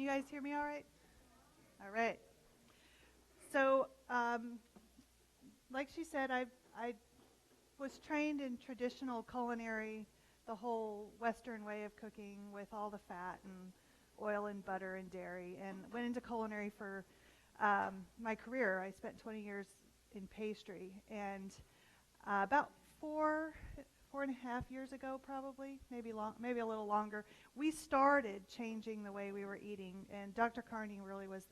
you guys hear me all right? All right. So, like she said, I was trained in traditional culinary, the whole Western way of cooking with all the fat and oil and butter and dairy, and went into culinary for my career. I spent 20 years in pastry, and about 4.5 years ago, probably, maybe a little longer, we started changing the way we were eating, and Dr. Carney really was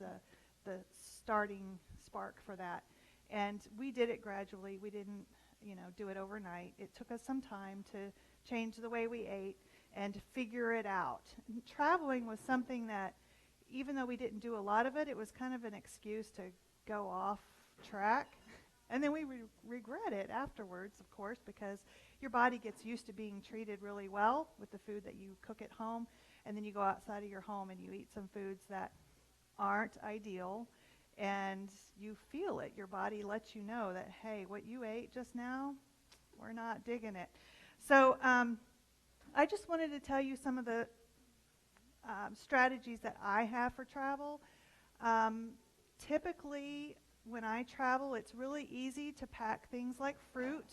the starting spark for that. And we did it gradually. We didn't, do it overnight. It took us some time to change the way we ate and to figure it out. And traveling was something that, even though we didn't do a lot of it, it was kind of an excuse to go off track. And then we regret it afterwards, of course, because your body gets used to being treated really well with the food that you cook at home, and then you go outside of your home and you eat some foods that aren't ideal, and you feel it. Your body lets you know that, hey, what you ate just now, we're not digging it. So I just wanted to tell you some of the strategies that I have for travel. Typically, when I travel, it's really easy to pack things like fruit,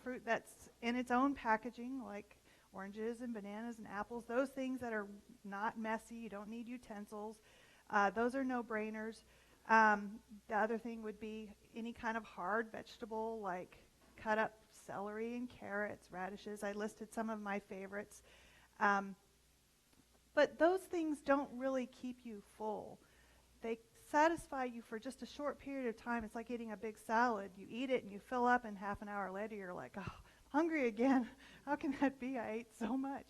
fruit that's in its own packaging, like oranges and bananas and apples, those things that are not messy. You don't need utensils. Those are no-brainers. The other thing would be any kind of hard vegetable, like cut up celery and carrots, radishes. I listed some of my favorites. But those things don't really keep you full. They satisfy you for just a short period of time. It's like eating a big salad. You eat it and you fill up, and half an hour later you're like, oh, hungry again. How can that be? I ate so much.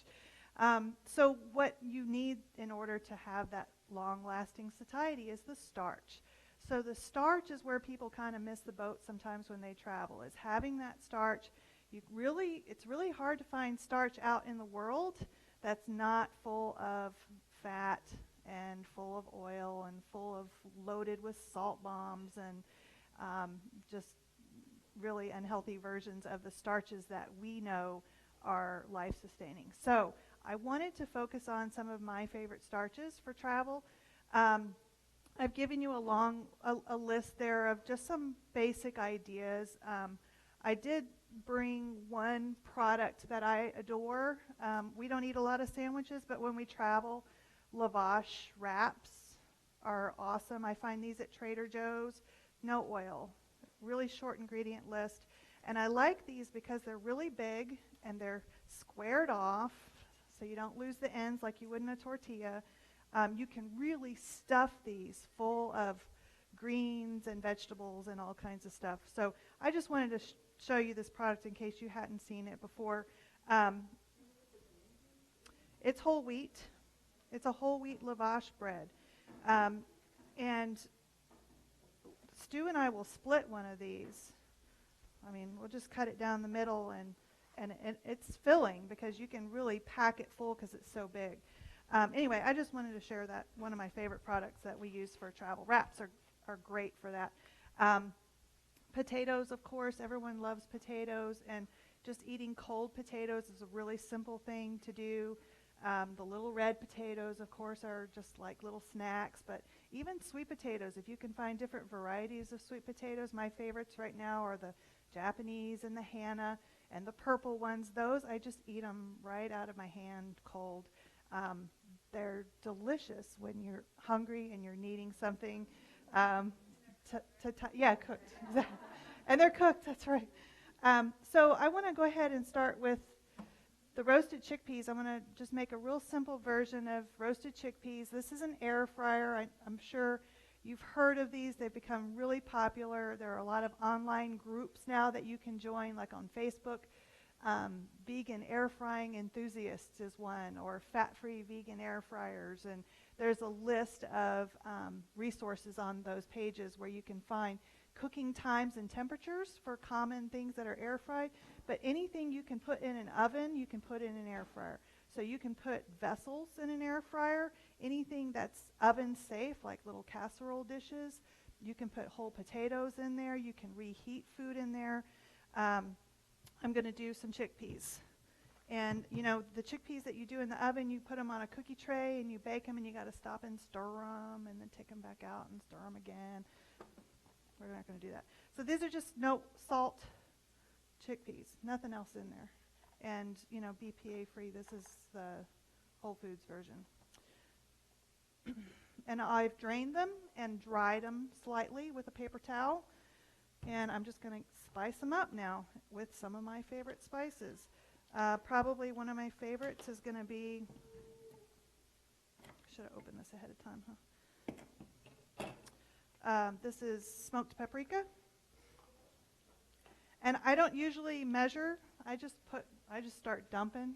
So what you need in order to have that long-lasting satiety is the starch. So the starch is where people kind of miss the boat sometimes when they travel, is having that starch. It's really hard to find starch out in the world that's not full of fat and full of oil and loaded with salt bombs and just really unhealthy versions of the starches that we know are life-sustaining. So I wanted to focus on some of my favorite starches for travel. I've given you a list there of just some basic ideas. I did bring one product that I adore. We don't eat a lot of sandwiches, but when we travel, lavash wraps are awesome. I find these at Trader Joe's. No oil, really short ingredient list. And I like these because they're really big and they're squared off, so you don't lose the ends like you would in a tortilla. You can really stuff these full of greens and vegetables and all kinds of stuff. So I just wanted to show you this product in case you hadn't seen it before. It's whole wheat. It's a whole wheat lavash bread. And Stu and I will split one of these. I mean, we'll just cut it down the middle, and it's filling because you can really pack it full because it's so big. Anyway, I just wanted to share that one of my favorite products that we use for travel. Wraps are great for that. Potatoes, of course, everyone loves potatoes, and just eating cold potatoes is a really simple thing to do. The little red potatoes, of course, are just like little snacks, but even sweet potatoes, if you can find different varieties of sweet potatoes. My favorites right now are the Japanese and the Hana and the purple ones. Those, I just eat them right out of my hand cold. They're delicious when you're hungry and you're needing something. Yeah, cooked. And they're cooked, that's right. So I want to go ahead and start with the roasted chickpeas. I'm going to just make a real simple version of roasted chickpeas. This is an air fryer. I'm sure you've heard of these. They've become really popular. There are a lot of online groups now that you can join, like on Facebook. Vegan air frying enthusiasts is one, or fat-free vegan air fryers. And there's a list of resources on those pages where you can find cooking times and temperatures for common things that are air fried. But anything you can put in an oven, you can put in an air fryer. So you can put vessels in an air fryer, anything that's oven safe, like little casserole dishes. You can put whole potatoes in there. You can reheat food in there. I'm going to do some chickpeas. And, the chickpeas that you do in the oven, you put them on a cookie tray and you bake them, and you got to stop and stir them and then take them back out and stir them again. We're not going to do that. So these are just no salt chickpeas, nothing else in there. And, BPA free. This is the Whole Foods version. And I've drained them and dried them slightly with a paper towel. And I'm just going to spice them up now with some of my favorite spices. Probably one of my favorites is going to be, should have opened this ahead of time, huh? This is smoked paprika. And I don't usually measure. I just start dumping.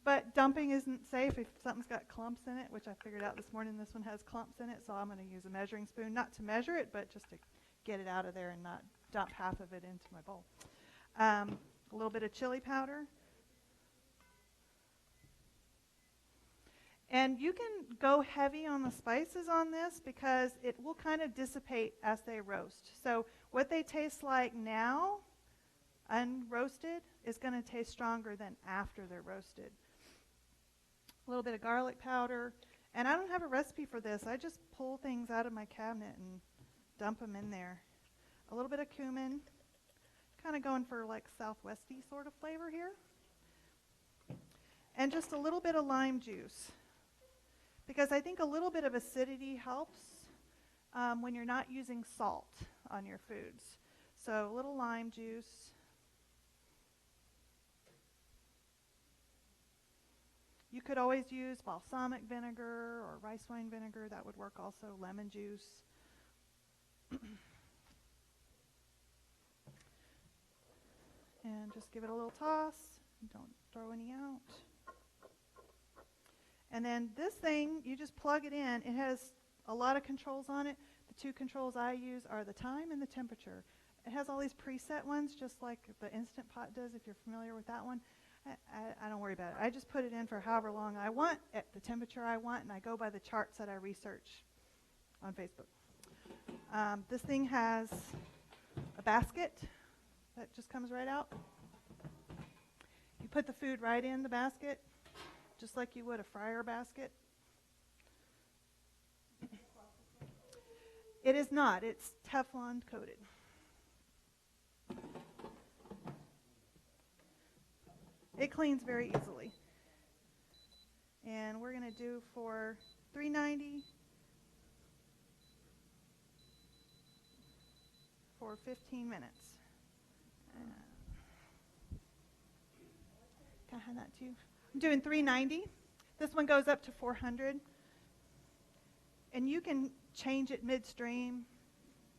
But dumping isn't safe if something's got clumps in it, which I figured out this morning this one has clumps in it, so I'm going to use a measuring spoon, not to measure it, but just to get it out of there and not dump half of it into my bowl. A little bit of chili powder. And you can go heavy on the spices on this because it will kind of dissipate as they roast. So what they taste like now, unroasted, is going to taste stronger than after they're roasted. A little bit of garlic powder. And I don't have a recipe for this. I just pull things out of my cabinet and dump them in there. A little bit of cumin. Kind of going for like southwesty sort of flavor here. And just a little bit of lime juice. Because I think a little bit of acidity helps when you're not using salt on your foods. So a little lime juice. You could always use balsamic vinegar or rice wine vinegar. That would work also. Lemon juice. And just give it a little toss. Don't throw any out. And then this thing, you just plug it in. It has a lot of controls on it. The two controls I use are the time and the temperature. It has all these preset ones, just like the Instant Pot does, if you're familiar with that one. I don't worry about it. I just put it in for however long I want, at the temperature I want, and I go by the charts that I research on Facebook. This thing has a basket that just comes right out. You put the food right in the basket, just like you would a fryer basket. It is not. It's Teflon coated. It cleans very easily. And we're going to do for $3.90 for 15 minutes. Can I have that too? I'm doing $3.90. This one goes up to $400. And you can change it midstream.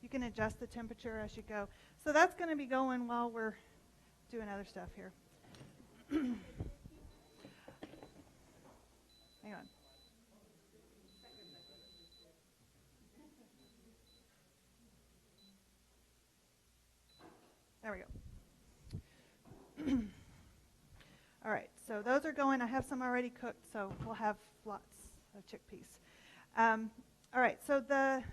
You can adjust the temperature as you go. So that's going to be going while we're doing other stuff here. Hang on. There we go. All right, so those are going. I have some already cooked, so we'll have lots of chickpeas. All right, so the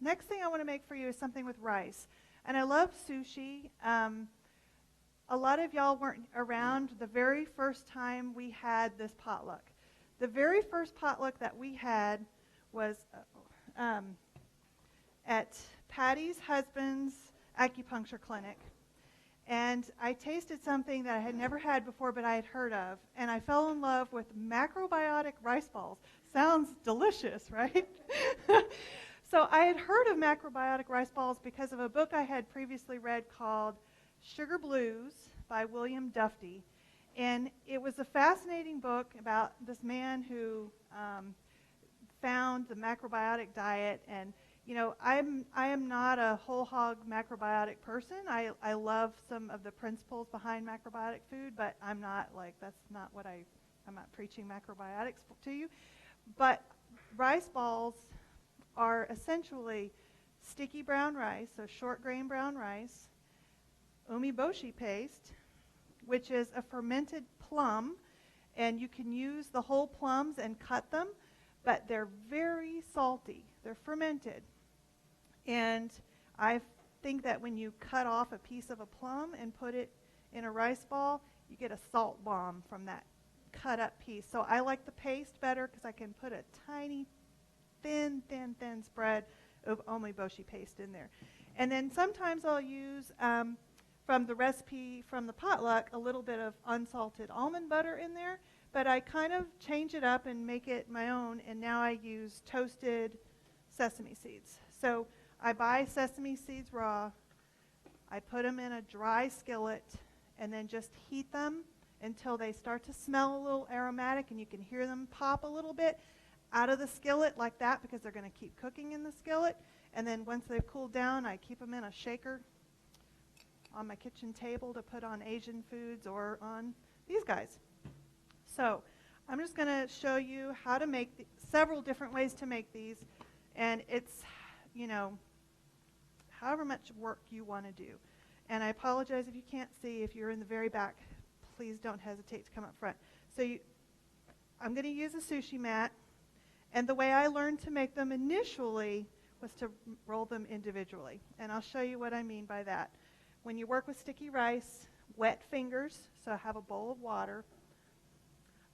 next thing I want to make for you is something with rice. And I love sushi. A lot of y'all weren't around the very first time we had this potluck. The very first potluck that we had was at Patty's husband's acupuncture clinic. And I tasted something that I had never had before, but I had heard of. And I fell in love with macrobiotic rice balls. Sounds delicious, right? So I had heard of macrobiotic rice balls because of a book I had previously read called Sugar Blues by William Duffy. And it was a fascinating book about this man who found the macrobiotic diet. And, you know, I am not a whole hog macrobiotic person. I love some of the principles behind macrobiotic food, but I'm not like, that's not what I'm not preaching macrobiotics to you. But rice balls are essentially sticky brown rice, so short grain brown rice, umeboshi paste, which is a fermented plum, and you can use the whole plums and cut them, but they're very salty. They're fermented. And I think that when you cut off a piece of a plum and put it in a rice ball, you get a salt bomb from that cut up piece. So I like the paste better because I can put a tiny, thin spread of umeboshi paste in there. And then sometimes I'll use, from the recipe from the potluck, a little bit of unsalted almond butter in there. But I kind of change it up and make it my own, and now I use toasted sesame seeds. So I buy sesame seeds raw. I put them in a dry skillet and then just heat them until they start to smell a little aromatic, and you can hear them pop a little bit out of the skillet like that because they're going to keep cooking in the skillet. And then once they've cooled down, I keep them in a shaker on my kitchen table to put on Asian foods or on these guys. So I'm just going to show you how to make several different ways to make these, and it's, however much work you want to do. And I apologize if you can't see. If you're in the very back, please don't hesitate to come up front. So I'm going to use a sushi mat, and the way I learned to make them initially was to roll them individually, and I'll show you what I mean by that. When you work with sticky rice, wet fingers, so I have a bowl of water.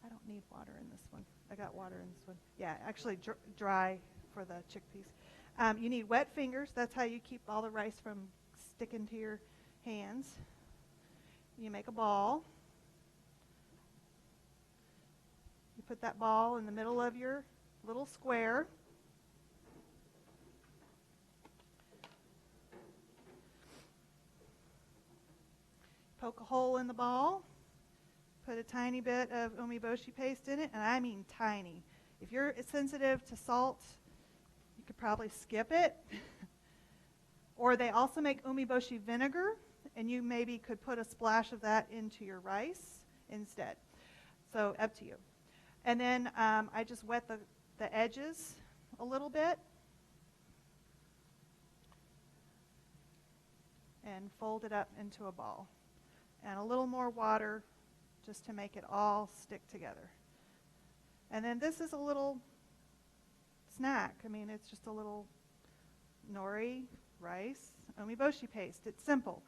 I don't need water in this one. I got water in this one. Yeah, actually dry for the chickpeas. You need wet fingers. That's how you keep all the rice from sticking to your hands. You make a ball. You put that ball in the middle of your little square. Poke a hole in the ball. Put a tiny bit of umeboshi paste in it, and I mean tiny. If you're sensitive to salt, you could probably skip it. Or they also make umeboshi vinegar, and you maybe could put a splash of that into your rice instead. So up to you. And then I just wet the edges a little bit and fold it up into a ball. And a little more water just to make it all stick together. And then this is a little snack. I mean, it's just a little nori, rice, umeboshi paste. It's simple.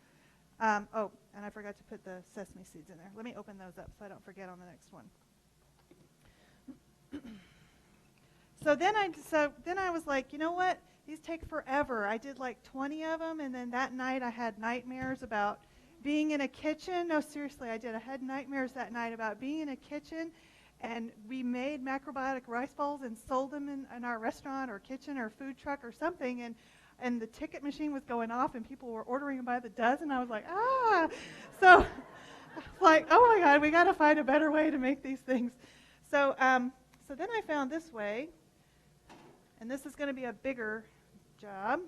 Oh, and I forgot to put the sesame seeds in there. Let me open those up so I don't forget on the next one. So then I was like, you know what? These take forever. I did like 20 of them, and then that night I had nightmares about being in a kitchen. No, seriously, I did. I had nightmares that night about being in a kitchen, and we made macrobiotic rice balls and sold them in our restaurant or kitchen or food truck or something, and the ticket machine was going off, and people were ordering them by the dozen. I was like, ah! So, like, oh my God, we got to find a better way to make these things. So, so then I found this way, and this is going to be a bigger job.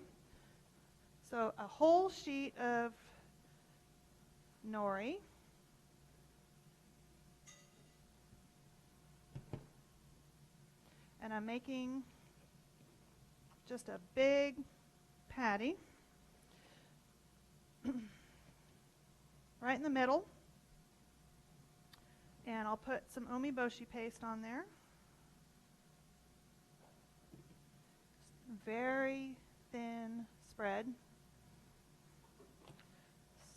So a whole sheet of nori. And I'm making just a big patty right in the middle. And I'll put some umeboshi paste on there. Very thin spread.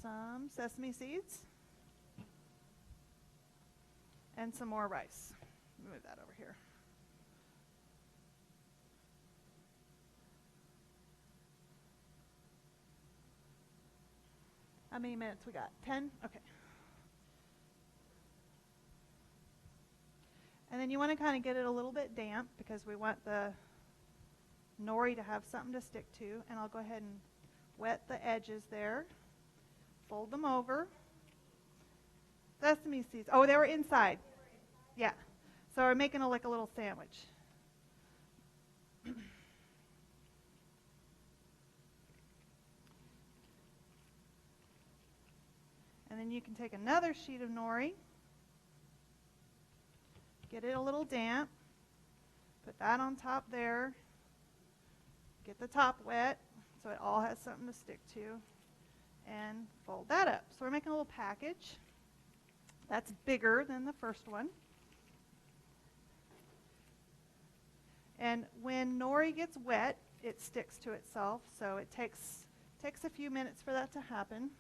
Some sesame seeds. And some more rice. Move that over here. How many minutes we got? 10? Okay. And then you want to kind of get it a little bit damp because we want the nori to have something to stick to. And I'll go ahead and wet the edges there. Fold them over. Sesame seeds. Oh, they were inside. Yeah. So we're making like a little sandwich. And then you can take another sheet of nori, get it a little damp, put that on top there, get the top wet so it all has something to stick to, and fold that up. So we're making a little package that's bigger than the first one. And when nori gets wet, it sticks to itself, so it takes a few minutes for that to happen.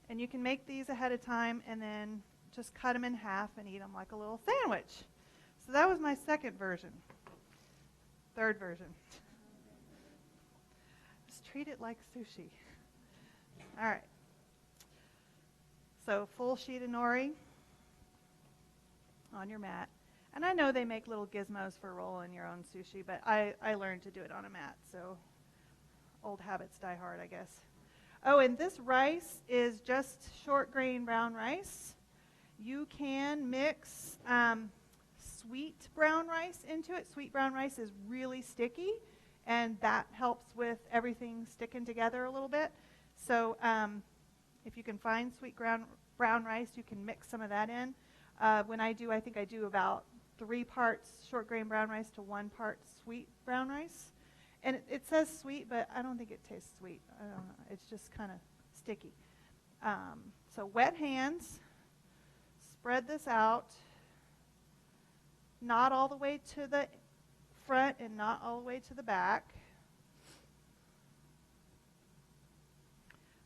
And you can make these ahead of time and then just cut them in half and eat them like a little sandwich. So that was my second version. Third version. Just treat it like sushi. All right. So full sheet of nori on your mat. And I know they make little gizmos for rolling your own sushi, but I learned to do it on a mat, so old habits die hard, I guess. Oh, and this rice is just short grain brown rice. You can mix sweet brown rice into it. Sweet brown rice is really sticky, and that helps with everything sticking together a little bit. So if you can find sweet brown rice, you can mix some of that in. When I think I do about 3 parts short grain brown rice to 1 part sweet brown rice. And it says sweet, but I don't think it tastes sweet. I don't know. It's just kind of sticky. So wet hands. Spread this out. Not all the way to the front and not all the way to the back.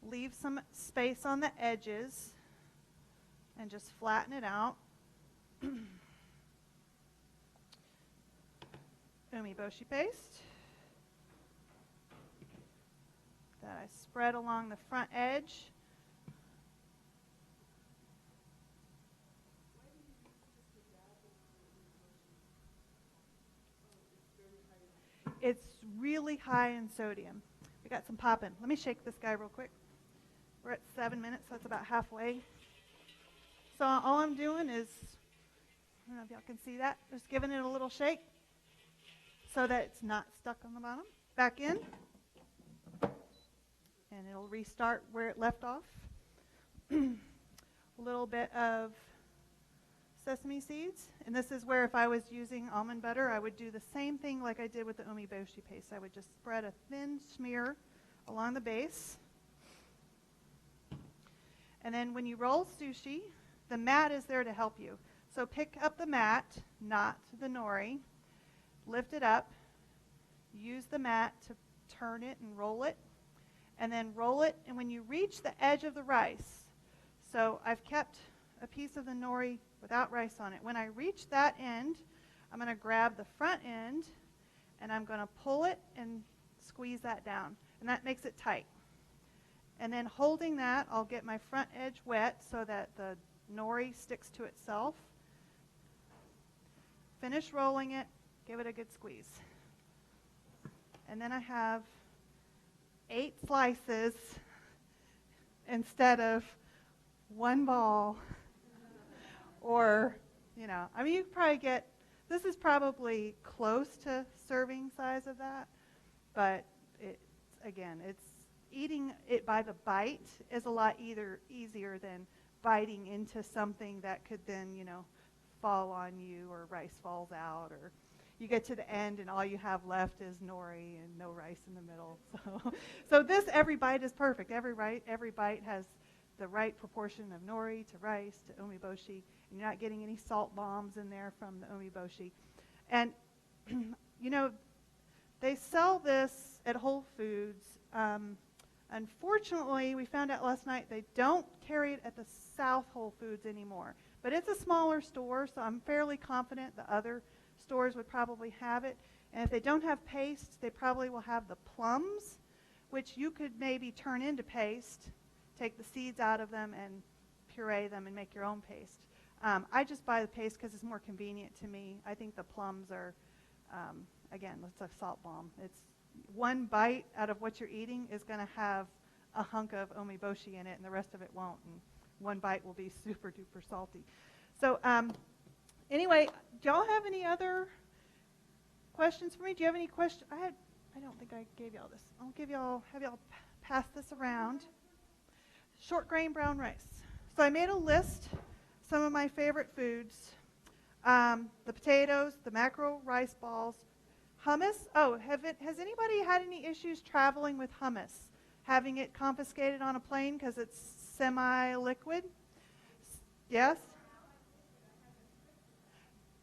Leave some space on the edges and just flatten it out. Umeboshi paste that I spread along the front edge. It's really high in sodium. We got some popping. Let me shake this guy real quick. We're at 7 minutes, so that's about halfway. So all I'm doing is, I don't know if y'all can see that, just giving it a little shake so that it's not stuck on the bottom. Back in, and it'll restart where it left off. A little bit of sesame seeds, and this is where if I was using almond butter, I would do the same thing like I did with the umeboshi paste. I would just spread a thin smear along the base. And then when you roll sushi, the mat is there to help you. So pick up the mat, not the nori, lift it up, use the mat to turn it and roll it, and then roll it, and when you reach the edge of the rice, so I've kept a piece of the nori without rice on it. When I reach that end, I'm going to grab the front end, and I'm going to pull it and squeeze that down, and that makes it tight. And then holding that, I'll get my front edge wet so that the nori sticks to itself. Finish rolling it, give it a good squeeze. And then I have 8 slices instead of 1 ball. Or, I mean, you could probably get, this is probably close to serving size of that, but it's eating it by the bite is a lot easier than biting into something that could then, fall on you, or rice falls out, or you get to the end and all you have left is nori and no rice in the middle. So this, every bite is perfect. Every bite has the right proportion of nori to rice to umeboshi, and you're not getting any salt bombs in there from the umeboshi. And, they sell this at Whole Foods. Unfortunately, we found out last night they don't carry it at the South Whole Foods anymore. But it's a smaller store, so I'm fairly confident the other stores would probably have it. And if they don't have paste, they probably will have the plums, which you could maybe turn into paste, take the seeds out of them and puree them and make your own paste. I just buy the paste because it's more convenient to me. I think the plums are, again, it's a salt bomb. It's 1 bite out of what you're eating is going to have a hunk of umeboshi in it, and the rest of it won't. And 1 bite will be super duper salty. So anyway, do y'all have any other questions for me? Do you have any questions? I don't think I gave y'all this. I'll have y'all pass this around. Short grain brown rice. So I made a list, some of my favorite foods. The potatoes, the mackerel rice balls, hummus. Oh, has anybody had any issues traveling with hummus? Having it confiscated on a plane because it's semi-liquid? Yes?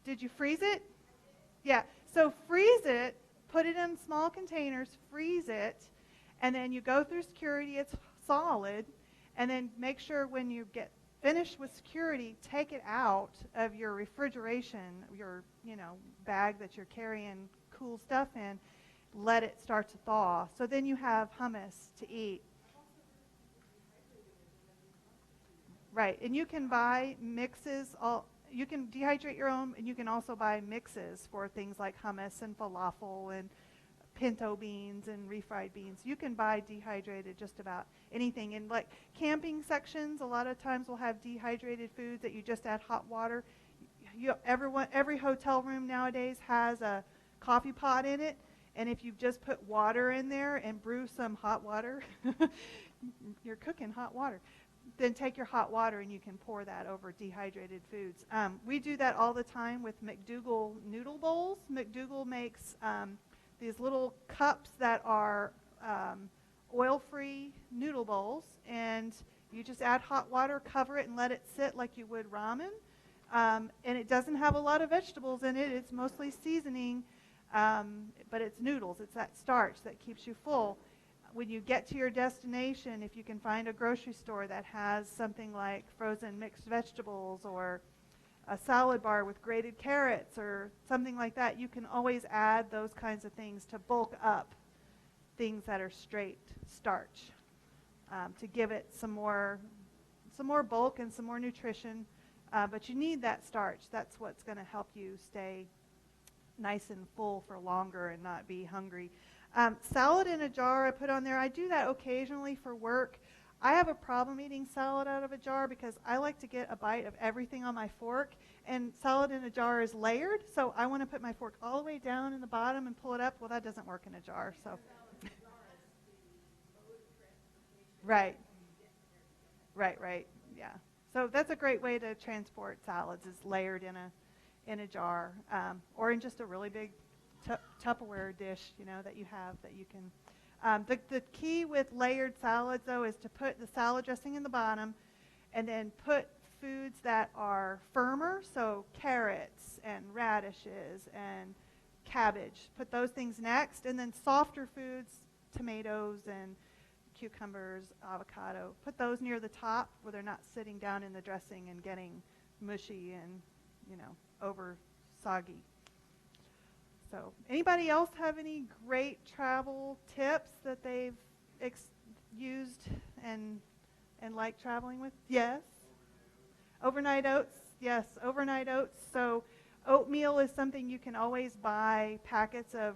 Did you freeze it? Yeah. So freeze it, put it in small containers, freeze it, and then you go through security, it's solid, and then make sure when you get finish with security, take it out of your refrigeration, your bag that you're carrying cool stuff in, let it start to thaw. So then you have hummus to eat. Right, and you can buy mixes. You can dehydrate your own, and you can also buy mixes for things like hummus and falafel and pinto beans and refried beans. You can buy dehydrated just about anything. In like camping sections, a lot of times will have dehydrated foods that you just add hot water. Every hotel room nowadays has a coffee pot in it, and if you just put water in there and brew some hot water, you're cooking hot water. Then take your hot water and you can pour that over dehydrated foods. We do that all the time with McDougal noodle bowls. McDougal makes these little cups that are oil-free noodle bowls, and you just add hot water, cover it, and let it sit like you would ramen. And it doesn't have a lot of vegetables in it. It's mostly seasoning, but it's noodles. It's that starch that keeps you full. When you get to your destination, if you can find a grocery store that has something like frozen mixed vegetables or a salad bar with grated carrots or something like that, you can always add those kinds of things to bulk up things that are straight starch, to give it some more bulk and some more nutrition. But you need that starch. That's what's going to help you stay nice and full for longer and not be hungry. Salad in a jar I put on there. I do that occasionally for work. I have a problem eating salad out of a jar because I like to get a bite of everything on my fork, and salad in a jar is layered, so I want to put my fork all the way down in the bottom and pull it up. Well, that doesn't work in a jar. So, right, yeah. So that's a great way to transport salads, is layered in a jar, or in just a really big Tupperware dish, that you have that you can. The key with layered salads, though, is to put the salad dressing in the bottom, and then put foods that are firmer, so carrots and radishes and cabbage. Put those things next, and then softer foods, tomatoes and cucumbers, avocado. Put those near the top where they're not sitting down in the dressing and getting mushy and, over soggy. So, anybody else have any great travel tips that they've used and like traveling with? Yes. Overnight oats. Yes, overnight oats. So, oatmeal is something you can always buy packets of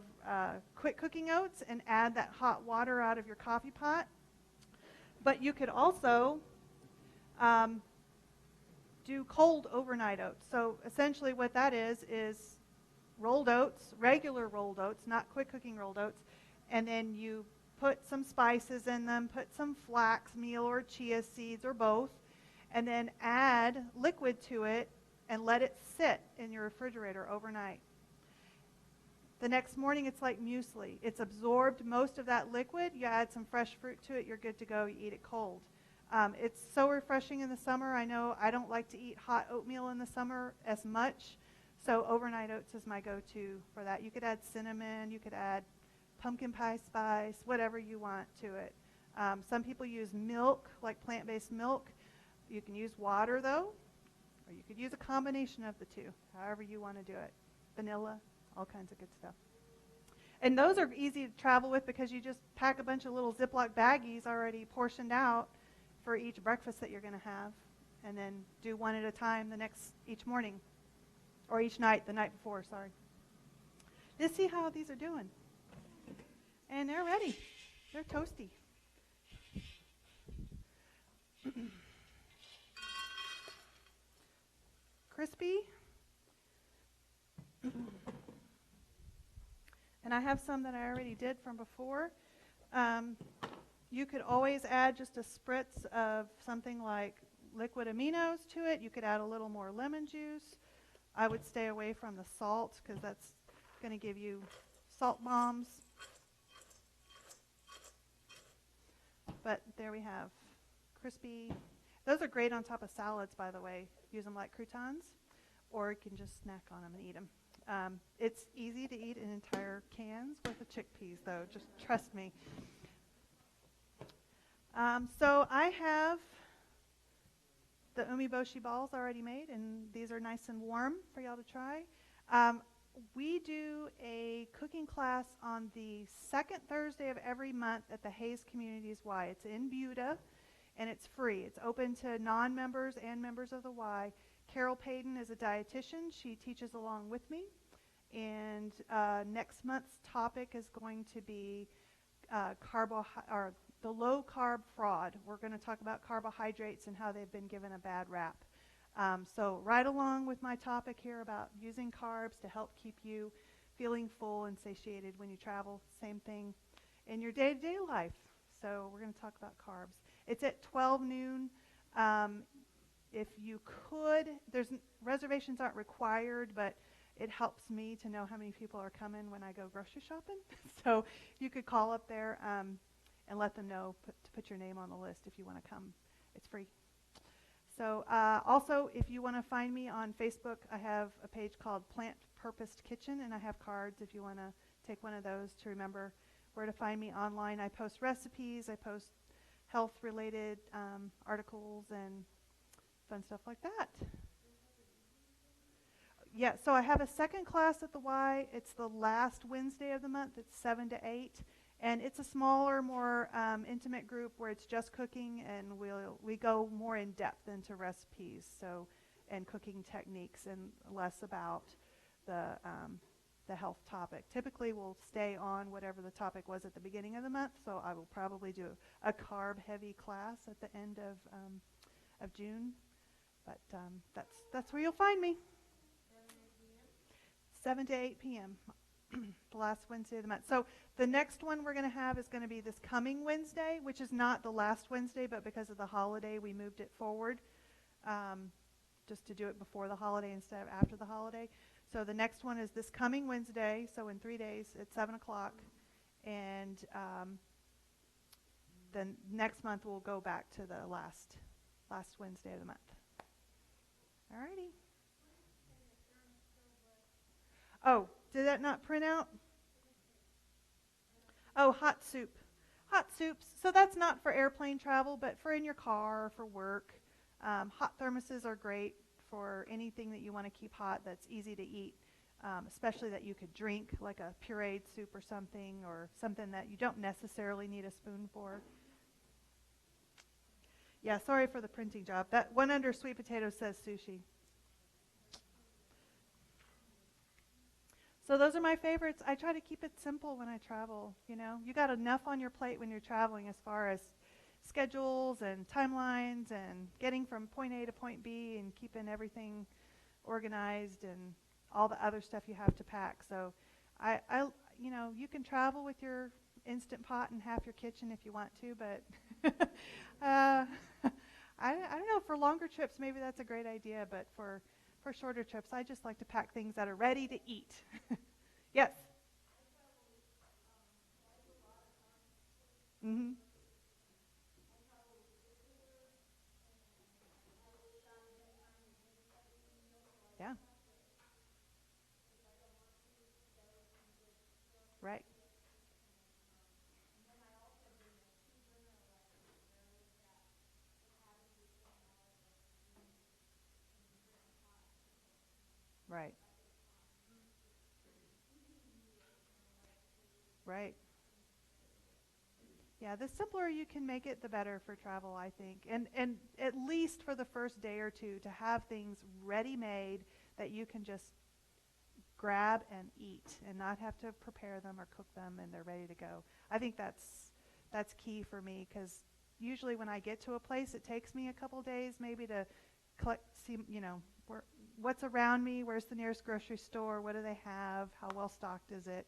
quick cooking oats and add that hot water out of your coffee pot. But you could also do cold overnight oats. So, essentially what that is rolled oats, regular rolled oats, not quick cooking rolled oats, and then you put some spices in them, put some flax meal or chia seeds or both, and then add liquid to it and let it sit in your refrigerator overnight. The next morning it's like muesli. It's absorbed most of that liquid. You add some fresh fruit to it, you're good to go. You eat it cold. It's so refreshing in the summer. I know I don't like to eat hot oatmeal in the summer as much. So overnight oats is my go-to for that. You could add cinnamon, you could add pumpkin pie spice, whatever you want to it. Some people use milk, like plant-based milk. You can use water, though, or you could use a combination of the two, however you want to do it. Vanilla, all kinds of good stuff. And those are easy to travel with because you just pack a bunch of little Ziploc baggies already portioned out for each breakfast that you're going to have, and then do one at a time each morning. Or each night, the night before, sorry. Let's see how these are doing. And they're ready. They're toasty. Crispy. And I have some that I already did from before. You could always add just a spritz of something like liquid aminos to it. You could add a little more lemon juice. I would stay away from the salt because that's going to give you salt bombs. But there we have crispy. Those are great on top of salads, by the way. Use them like croutons, or you can just snack on them and eat them. It's easy to eat in entire cans with the chickpeas, though. Just trust me. So I have the umeboshi balls already made, and these are nice and warm for y'all to try. Um, we do a cooking class on the second Thursday of every month at the Hayes Communities Y. It's in Buda, and it's free. It's open to non-members and members of the Y. Carol Payton is a dietitian. She teaches along with me. And next month's topic is going to be the low-carb fraud. We're going to talk about carbohydrates and how they've been given a bad rap. So right along with my topic here about using carbs to help keep you feeling full and satiated when you travel, same thing in your day-to-day life. So we're going to talk about carbs. It's at 12 noon. If you could, reservations aren't required, but it helps me to know how many people are coming when I go grocery shopping. So you could call up there and let them know to put your name on the list if you want to come. It's free. So also, if you want to find me on Facebook, I have a page called Plant Purposed Kitchen, and I have cards if you want to take one of those to remember where to find me online. I post recipes, I post health-related articles and fun stuff like that. Yeah, so I have a second class at the Y. It's the last Wednesday of the month. It's 7 to 8. And it's a smaller, more intimate group where it's just cooking, and we go more in depth into recipes, and cooking techniques, and less about the health topic. Typically, we'll stay on whatever the topic was at the beginning of the month, so I will probably do a carb-heavy class at the end of June. But that's where you'll find me. 7 to 8 p.m. the last Wednesday of the month. So the next one we're going to have is going to be this coming Wednesday, which is not the last Wednesday, but because of the holiday, we moved it forward just to do it before the holiday instead of after the holiday. So the next one is this coming Wednesday, so in 3 days at 7 o'clock. And then next month we'll go back to the last Wednesday of the month. All righty. Oh, did that not print out? Oh, hot soup. Hot soups. So that's not for airplane travel, but for in your car or for work. Hot thermoses are great for anything that you want to keep hot that's easy to eat, especially that you could drink, like a pureed soup or something that you don't necessarily need a spoon for. Yeah, sorry for the printing job. That one under sweet potato says sushi. So those are my favorites. I try to keep it simple when I travel. You got enough on your plate when you're traveling as far as schedules and timelines and getting from point A to point B and keeping everything organized and all the other stuff you have to pack. So you can travel with your Instant Pot and half your kitchen if you want to, but I don't know, for longer trips maybe that's a great idea, but for shorter trips, I just like to pack things that are ready to eat. Yes? Mm-hmm. Yeah. Right. Right. Right. Yeah, the simpler you can make it, the better for travel, I think. And at least for the first day or two, to have things ready-made that you can just grab and eat and not have to prepare them or cook them, and they're ready to go. I think that's key for me, because usually when I get to a place, it takes me a couple days maybe to see, what's around me, where's the nearest grocery store, what do they have, how well stocked is it.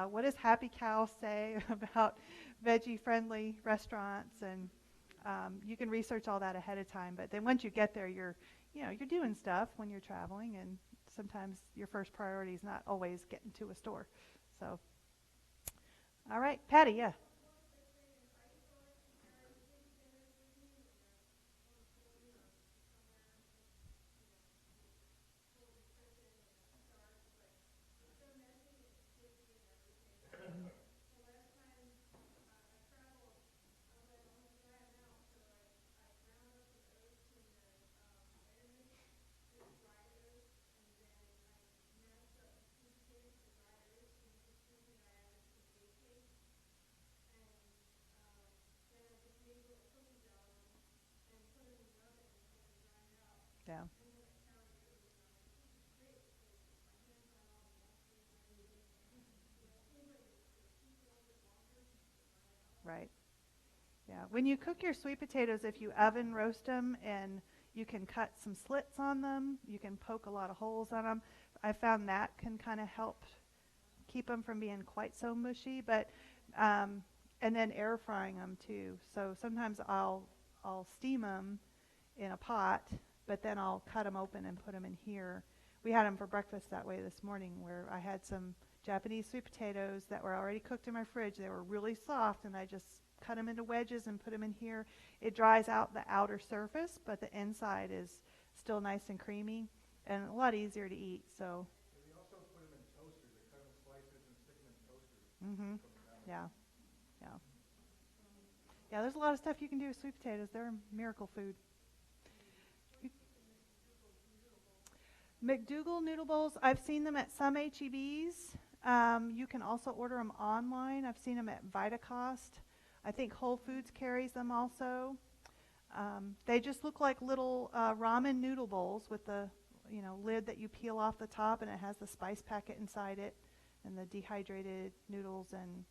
What does Happy Cow say about veggie-friendly restaurants? And you can research all that ahead of time. But then once you get there, you're doing stuff when you're traveling, and sometimes your first priority is not always getting to a store. So, all right, Patty, yeah. Yeah. Right. Yeah. When you cook your sweet potatoes, if you oven roast them and you can cut some slits on them, you can poke a lot of holes on them. I found that can kind of help keep them from being quite so mushy. But and then air frying them too. So sometimes I'll steam them in a pot, but then I'll cut them open and put them in here. We had them for breakfast that way this morning, where I had some Japanese sweet potatoes that were already cooked in my fridge. They were really soft, and I just cut them into wedges and put them in here. It dries out the outer surface, but the inside is still nice and creamy and a lot easier to eat. So. We also put them in toasters. They cut them in slices and stick them in toasters. Mhm. Yeah. Yeah. Yeah. There's a lot of stuff you can do with sweet potatoes. They're miracle food. McDougal noodle bowls, I've seen them at some HEBs. You can also order them online. I've seen them at Vitacost. I think Whole Foods carries them also. They just look like little ramen noodle bowls with the lid that you peel off the top, and it has the spice packet inside it, and the dehydrated noodles and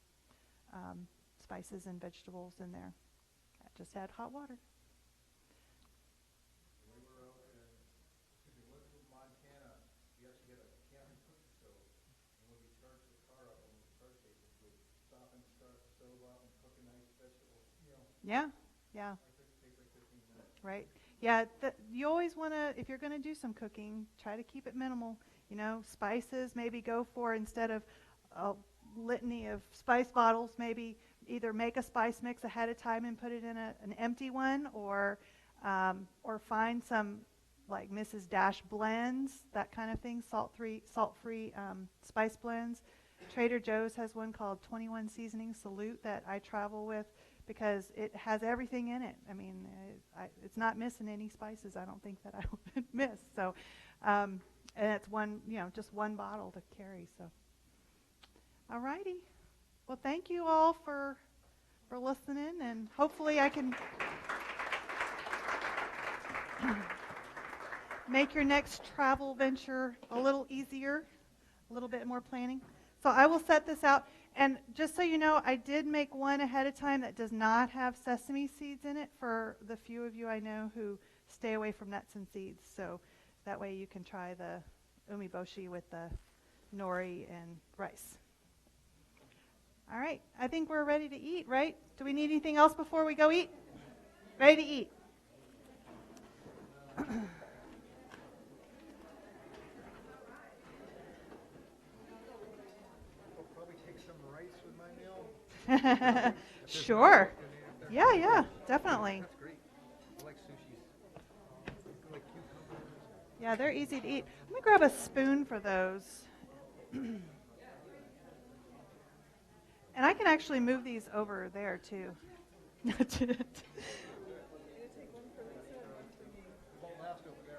spices and vegetables in there. I just add hot water. When we were out went to Montana, we actually had a cabin cooking stove, and when we charged the car up on the charge station, we'd stop and start the stove up and cook a nice vegetable meal. Yeah, yeah. It takes like 15 minutes. Right. Yeah, you always want to, if you're going to do some cooking, try to keep it minimal. Spices, maybe go for, instead of a litany of spice bottles, maybe either make a spice mix ahead of time and put it in an empty one, or find some like Mrs. Dash blends, that kind of thing, salt-free spice blends. Trader Joe's has one called 21 Seasoning Salute that I travel with, because it has everything in it. I mean, it's not missing any spices, I don't think, that I would miss. So, and it's just one bottle to carry. So, all righty. Well, thank you all for listening, and hopefully I can make your next travel venture a little easier, a little bit more planning. So I will set this out. And just so you know, I did make one ahead of time that does not have sesame seeds in it for the few of you I know who stay away from nuts and seeds. So that way you can try the umeboshi with the nori and rice. All right, I think we're ready to eat, right? Do we need anything else before we go eat? Ready to eat. Sure. Yeah, definitely. That's great. I like sushis. I like cucumbers. Yeah, they're easy to eat. Let me grab a spoon for those. And I can actually move these over there too.